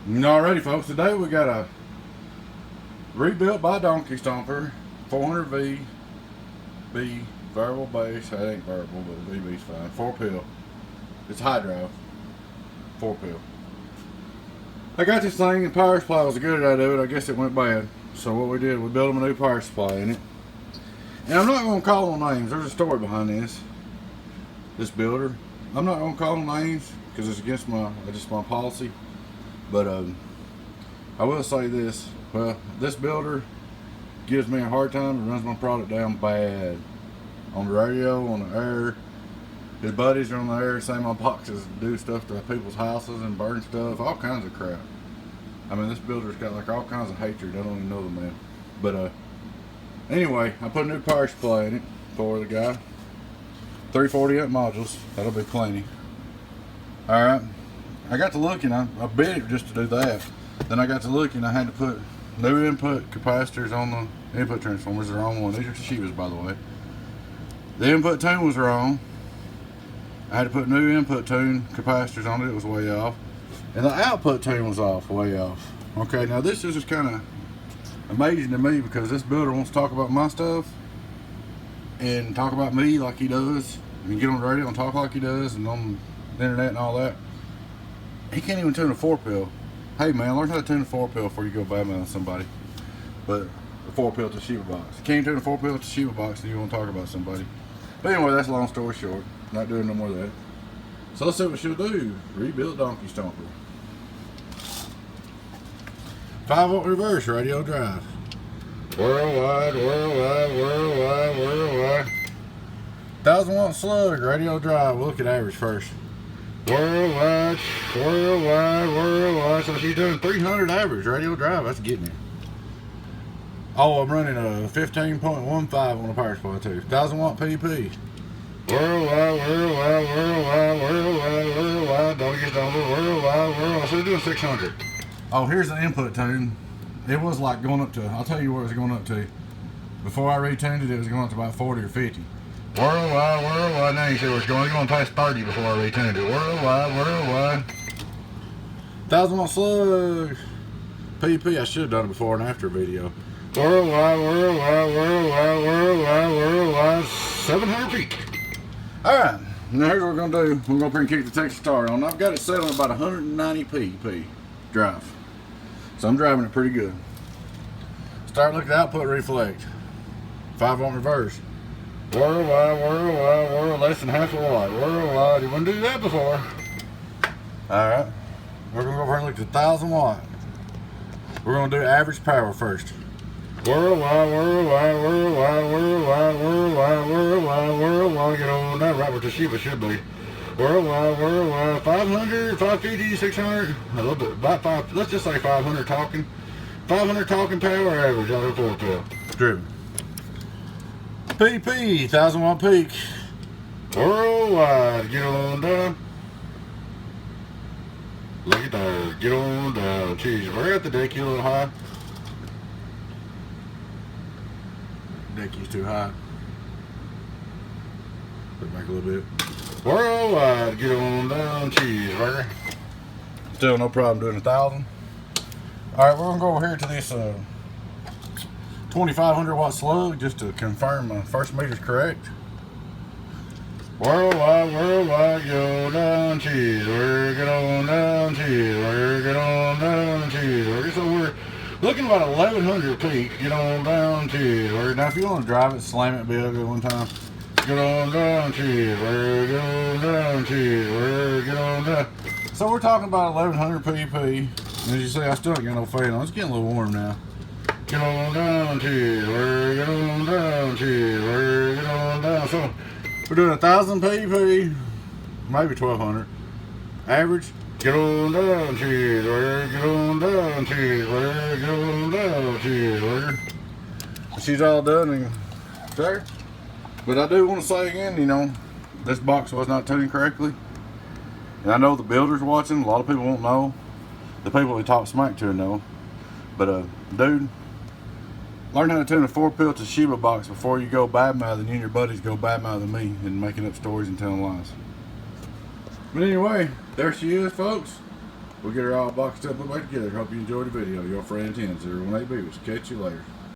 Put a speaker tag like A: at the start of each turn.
A: Alrighty, folks. Today we got a rebuilt by Donkey Stomper 400V B variable base. That ain't variable, but VB's fine. 4 pill. It's high drive. 4 pill. I got this thing, and power supply was a good out of it. I guess it went bad. So what we did, we built them a new power supply in it. And I'm not going to call them names. There's a story behind this builder. I'm not going to call them names because it's against my policy. But I will say this. Well, this builder gives me a hard time and runs my product down bad. On the radio, on the air. His buddies are on the air saying my boxes do stuff to people's houses and burn stuff, all kinds of crap. I mean, this builder's got like all kinds of hatred. I don't even know the man. But anyway, I put a new power supply in it for the guy. 340 amp modules. That'll be plenty. Alright. I got to looking, I bid it just to do that. Then I got to looking, I had to put new input capacitors on the input transformers. The wrong one. These are Toshiba's, by the way. The input tune was wrong. I had to put new input tune capacitors on it. It was way off. And the output tune was off, way off. Okay, now this is just kind of amazing to me because this builder wants to talk about my stuff and talk about me like he does. And get on the radio and talk like he does and on the internet and all that. He can't even tune a 4-pill. Hey man, learn how to tune a 4-pill before you go badmouth somebody. But a 4-pill Toshiba box. You can't tune a 4-pill Toshiba box and you want to talk about somebody. But anyway, that's a long story short. Not doing no more of that. So let's see what she'll do. Rebuild Donkey Stomper. 5-volt reverse radio drive. Worldwide, worldwide, worldwide, worldwide. 1000-watt slug radio drive. We'll look at average first. Worldwide, worldwide, worldwide. So she's doing 300 average radio drive. That's getting it. Oh, I'm running a 15.15 on the power supply too. 1000-watt PP. Worldwide, worldwide, worldwide, worldwide, worldwide. Don't get over worldwide, worldwide. So we're doing 600. Oh, here's the input tune. It was like going up to, I'll tell you what it was going up to. Before I retuned it, it was going up to about 40 or 50. Worldwide, worldwide. Now you see where it's going. It's going past 30 before I retuned it. Worldwide, worldwide. 1000-watt slug. PP. I should have done it before and after video. Worldwide, worldwide, worldwide, worldwide, worldwide. 700 feet. Alright. Now here's what we're going to do. We're going to kick the Texas Star on. I've got it set on about 190 pp drive. So I'm driving it pretty good. Start looking at output reflect. 5-volt reverse. Worldwide, worldwide, world, less than half a watt. Worldwide, you wouldn't do that before. Alright, we're going to go over here and look at 1000-watt. We're going to do average power first. Worldwide, worldwide, worldwide, worldwide, worldwide, worldwide, worldwide. Get on that right where Toshiba should be. Worldwide, worldwide, 500, 550, 600, a little bit, about 5, let's just say 500 talking. 500 talking power average on a 4-pill. Driven. PP, 1000-watt peak. Worldwide, get on down. Look at that, get on down. Jeez, we're at the deck, you a little high. Deck is too high. Put it back a little bit. Worldwide, get on down, cheeseburger. Still no problem doing 1,000. Alright, we're gonna go over here to this 2500-watt slug just to confirm my first meter's correct. Worldwide, worldwide, go down, cheeseburger, get on down, cheeseburger, get on down, cheeseburger. So we're looking about 1100 peak, get on down, cheeseburger. Now if you want to drive it, slam it, be ugly one time. Get on down, cheeseburger, get on down, cheeseburger, get on down. So we're talking about 1100 pp. As you see, I still ain't got no fan on. It's getting a little warm now. Get on down, cheeseburger, get on down, cheeseburger, get on down. So we're doing 1000 pp, maybe 1200. Average, get on down, cheeseburger, get on down, cheeseburger, get on down, cheeseburger. She's all done and there. But I do want to say again, you know, this box was not tuned correctly. And I know the builder's watching. A lot of people won't know. The people we talk smack to know. But, dude, learn how to tune a 4-pill Toshiba box before you go badmouthing you and your buddies go badmouthing me and making up stories and telling lies. But anyway, there she is, folks. We'll get her all boxed up and put back together. Hope you enjoyed the video. Your friend 10-018 Beavers. Catch you later.